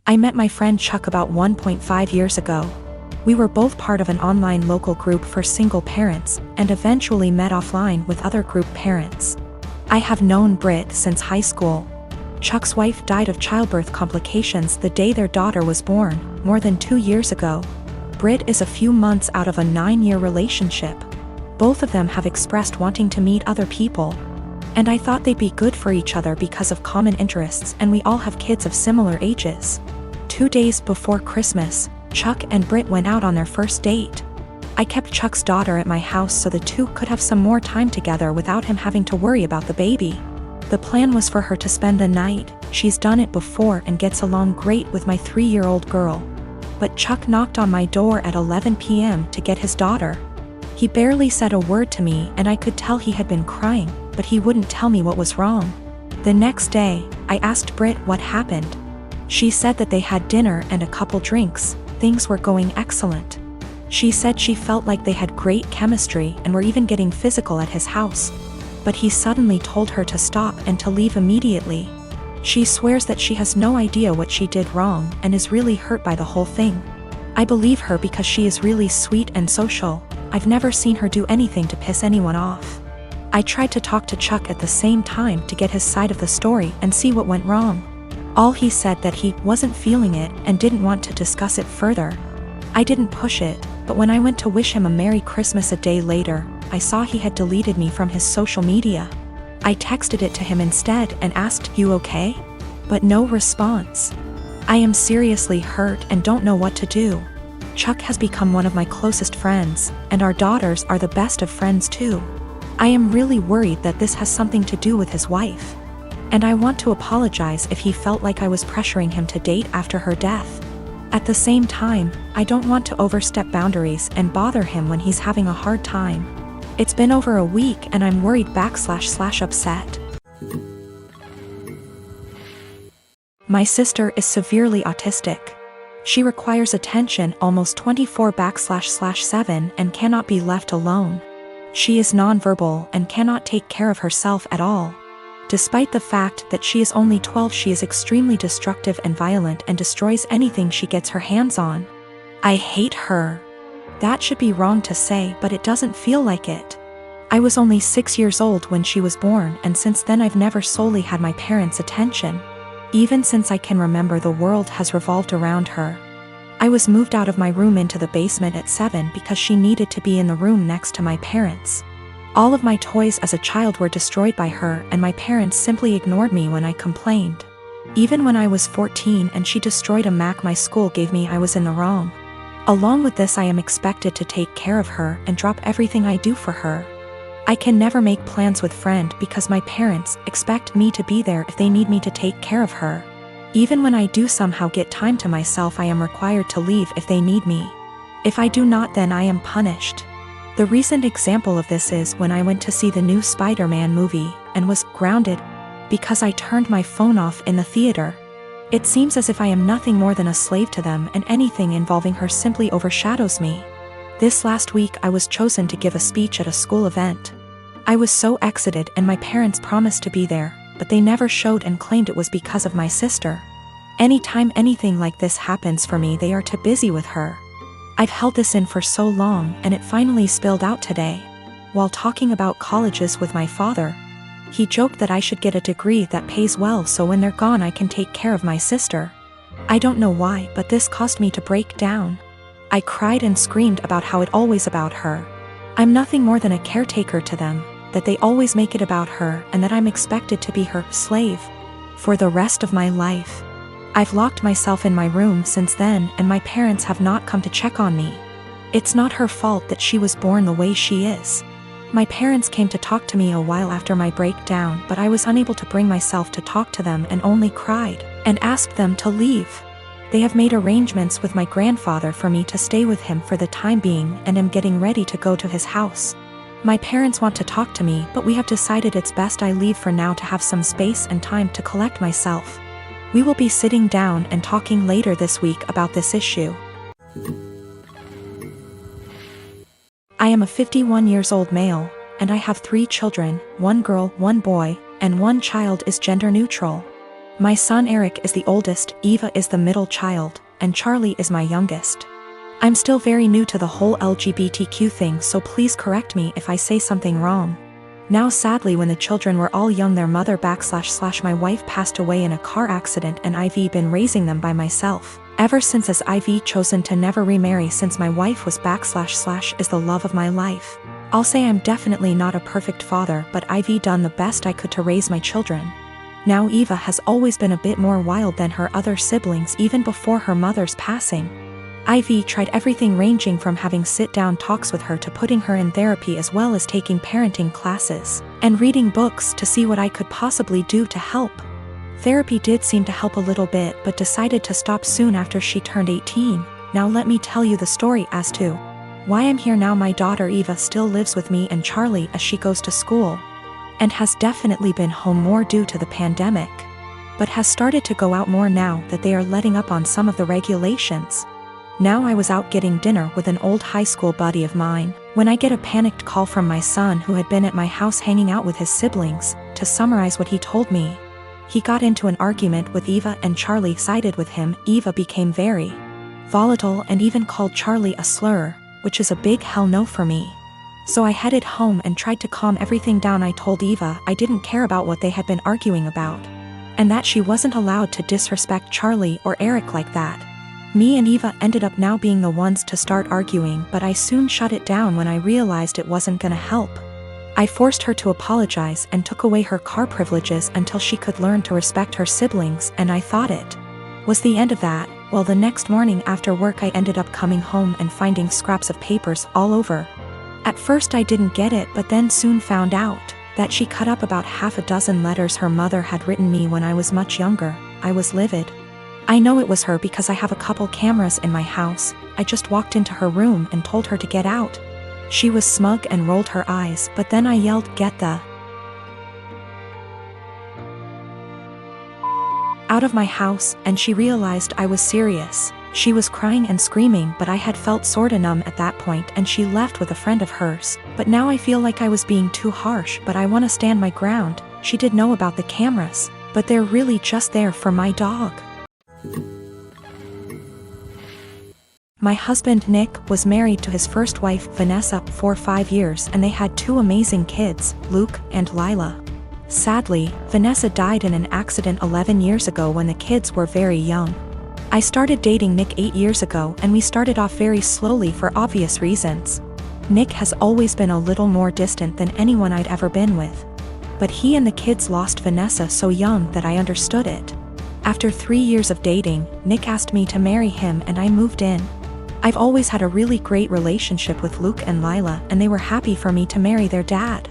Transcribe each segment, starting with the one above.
I met my friend Chuck about 1.5 years ago. We were both part of an online local group for single parents, and eventually met offline with other group parents. I have known Britt since high school. Chuck's wife died of childbirth complications the day their daughter was born, more than 2 years ago. Britt is a few months out of a 9-year relationship. Both of them have expressed wanting to meet other people. And I thought they'd be good for each other because of common interests, and we all have kids of similar ages. 2 days before Christmas, Chuck and Britt went out on their first date. I kept Chuck's daughter at my house so the two could have some more time together without him having to worry about the baby. The plan was for her to spend the night. She's done it before and gets along great with my 3-year-old girl. But Chuck knocked on my door at 11 p.m. to get his daughter. He barely said a word to me, and I could tell he had been crying, but he wouldn't tell me what was wrong. The next day, I asked Britt what happened. She said that they had dinner and a couple drinks. Things were going excellent. She said she felt like they had great chemistry and were even getting physical at his house. But he suddenly told her to stop and to leave immediately. She swears that she has no idea what she did wrong and is really hurt by the whole thing. I believe her because she is really sweet and social. I've never seen her do anything to piss anyone off. I tried to talk to Chuck at the same time to get his side of the story and see what went wrong. All he said that he wasn't feeling it and didn't want to discuss it further. I didn't push it, but when I went to wish him a Merry Christmas a day later, I saw he had deleted me from his social media. I texted it to him instead and asked, "You okay?" But no response. I am seriously hurt and don't know what to do. Chuck has become one of my closest friends, and our daughters are the best of friends too. I am really worried that this has something to do with his wife. And I want to apologize if he felt like I was pressuring him to date after her death. At the same time, I don't want to overstep boundaries and bother him when he's having a hard time. It's been over a week and I'm worried / upset. My sister is severely autistic. She requires attention almost 24/7 and cannot be left alone. She is nonverbal and cannot take care of herself at all. Despite the fact that she is only 12, she is extremely destructive and violent and destroys anything she gets her hands on. I hate her. That should be wrong to say, but it doesn't feel like it. I was only 6 years old when she was born, and since then I've never solely had my parents' attention. Even since I can remember, the world has revolved around her. I was moved out of my room into the basement at 7 because she needed to be in the room next to my parents. All of my toys as a child were destroyed by her, and my parents simply ignored me when I complained. Even when I was 14 and she destroyed a Mac my school gave me, I was in the wrong. Along with this, I am expected to take care of her and drop everything I do for her. I can never make plans with friend because my parents expect me to be there if they need me to take care of her. Even when I do somehow get time to myself, I am required to leave if they need me. If I do not, then I am punished. The recent example of this is when I went to see the new Spider-Man movie and was grounded because I turned my phone off in the theater. It seems as if I am nothing more than a slave to them, and anything involving her simply overshadows me. This last week I was chosen to give a speech at a school event. I was so excited, and my parents promised to be there, but they never showed and claimed it was because of my sister. Anytime anything like this happens for me, they are too busy with her. I've held this in for so long, and it finally spilled out today. While talking about colleges with my father, he joked that I should get a degree that pays well so when they're gone I can take care of my sister. I don't know why, but this caused me to break down. I cried and screamed about how it's always about her. I'm nothing more than a caretaker to them, that they always make it about her, and that I'm expected to be her slave for the rest of my life. I've locked myself in my room since then, and my parents have not come to check on me. It's not her fault that she was born the way she is. My parents came to talk to me a while after my breakdown, but I was unable to bring myself to talk to them and only cried and asked them to leave. They have made arrangements with my grandfather for me to stay with him for the time being, and am getting ready to go to his house. My parents want to talk to me, but we have decided it's best I leave for now to have some space and time to collect myself. We will be sitting down and talking later this week about this issue. I am a 51-year-old male, and I have 3 children, 1 girl, 1 boy, and 1 child is gender neutral. My son Eric is the oldest, Eva is the middle child, and Charlie is my youngest. I'm still very new to the whole LGBTQ thing, so please correct me if I say something wrong. Now sadly, when the children were all young, their mother / my wife passed away in a car accident, and I've been raising them by myself ever since, as I've chosen to never remarry since my wife was / is the love of my life. I'll say I'm definitely not a perfect father, but I've done the best I could to raise my children. Now Eva has always been a bit more wild than her other siblings even before her mother's passing. I've tried everything, ranging from having sit-down talks with her to putting her in therapy, as well as taking parenting classes and reading books to see what I could possibly do to help. Therapy did seem to help a little bit, but decided to stop soon after she turned 18. Now let me tell you the story as to why I'm here now. My daughter Eva still lives with me and Charlie as she goes to school, and has definitely been home more due to the pandemic, but has started to go out more now that they are letting up on some of the regulations. Now I was out getting dinner with an old high school buddy of mine when I get a panicked call from my son, who had been at my house hanging out with his siblings. To summarize what he told me, he got into an argument with Eva and Charlie sided with him. Eva became very volatile and even called Charlie a slur, which is a big hell no for me. So I headed home and tried to calm everything down. I told Eva I didn't care about what they had been arguing about, and that she wasn't allowed to disrespect Charlie or Eric like that. Me and Eva ended up now being the ones to start arguing, but I soon shut it down when I realized it wasn't gonna help. I forced her to apologize and took away her car privileges until she could learn to respect her siblings, and I thought it was the end of that. Well, the next morning after work I ended up coming home and finding scraps of papers all over. At first I didn't get it, but then soon found out that she cut up about half a dozen letters her mother had written me when I was much younger. I was livid. I know it was her because I have a couple cameras in my house. I just walked into her room and told her to get out. She was smug and rolled her eyes, but then I yelled, "Get the out of my house," and she realized I was serious. She was crying and screaming, but I had felt sorta numb at that point, and she left with a friend of hers. But now I feel like I was being too harsh, but I wanna stand my ground. She did know about the cameras, but they're really just there for my dog. My husband Nick was married to his first wife Vanessa for 5 years, and they had 2 amazing kids, Luke and Lila. Sadly, Vanessa died in an accident 11 years ago when the kids were very young. I started dating Nick 8 years ago, and we started off very slowly for obvious reasons. Nick has always been a little more distant than anyone I'd ever been with, but he and the kids lost Vanessa so young that I understood it. After 3 years of dating, Nick asked me to marry him and I moved in. I've always had a really great relationship with Luke and Lila, and they were happy for me to marry their dad.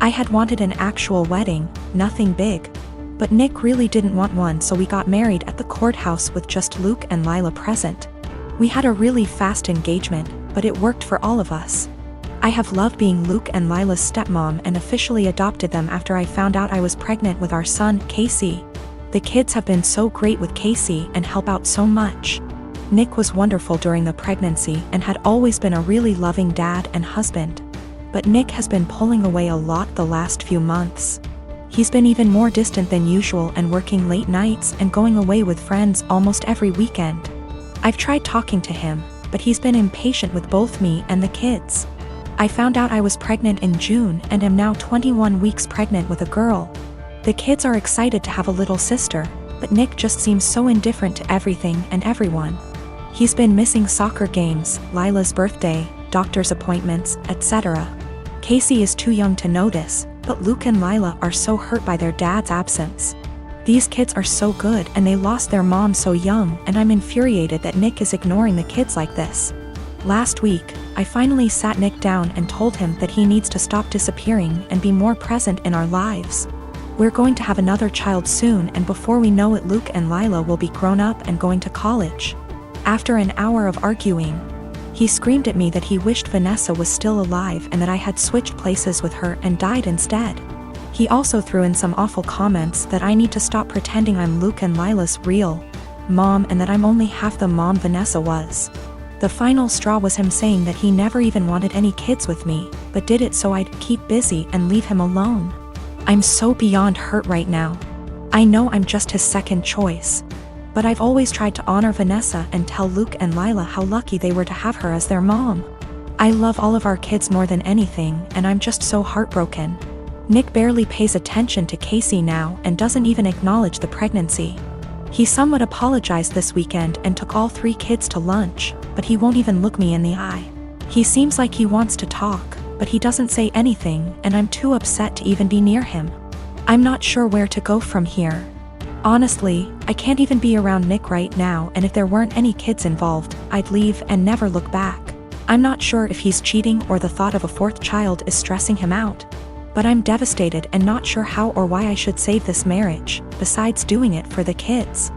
I had wanted an actual wedding, nothing big, but Nick really didn't want one, so we got married at the courthouse with just Luke and Lila present. We had a really fast engagement, but it worked for all of us. I have loved being Luke and Lila's stepmom and officially adopted them after I found out I was pregnant with our son, Casey. The kids have been so great with Casey and help out so much. Nick was wonderful during the pregnancy and had always been a really loving dad and husband. But Nick has been pulling away a lot the last few months. He's been even more distant than usual and working late nights and going away with friends almost every weekend. I've tried talking to him, but he's been impatient with both me and the kids. I found out I was pregnant in June and am now 21 weeks pregnant with a girl. The kids are excited to have a little sister, but Nick just seems so indifferent to everything and everyone. He's been missing soccer games, Lila's birthday, doctor's appointments, etc. Casey is too young to notice, but Luke and Lila are so hurt by their dad's absence. These kids are so good and they lost their mom so young, and I'm infuriated that Nick is ignoring the kids like this. Last week, I finally sat Nick down and told him that he needs to stop disappearing and be more present in our lives. We're going to have another child soon, and before we know it Luke and Lila will be grown up and going to college. After an hour of arguing, he screamed at me that he wished Vanessa was still alive and that I had switched places with her and died instead. He also threw in some awful comments that I need to stop pretending I'm Luke and Lila's real mom and that I'm only half the mom Vanessa was. The final straw was him saying that he never even wanted any kids with me, but did it so I'd keep busy and leave him alone. I'm so beyond hurt right now. I know I'm just his second choice. But I've always tried to honor Vanessa and tell Luke and Lila how lucky they were to have her as their mom. I love all of our kids more than anything, and I'm just so heartbroken. Nick barely pays attention to Casey now and doesn't even acknowledge the pregnancy. He somewhat apologized this weekend and took all 3 kids to lunch, but he won't even look me in the eye. He seems like he wants to talk, but he doesn't say anything, and I'm too upset to even be near him. I'm not sure where to go from here. Honestly, I can't even be around Nick right now, and if there weren't any kids involved, I'd leave and never look back. I'm not sure if he's cheating or the thought of a 4th child is stressing him out. But I'm devastated and not sure how or why I should save this marriage, besides doing it for the kids.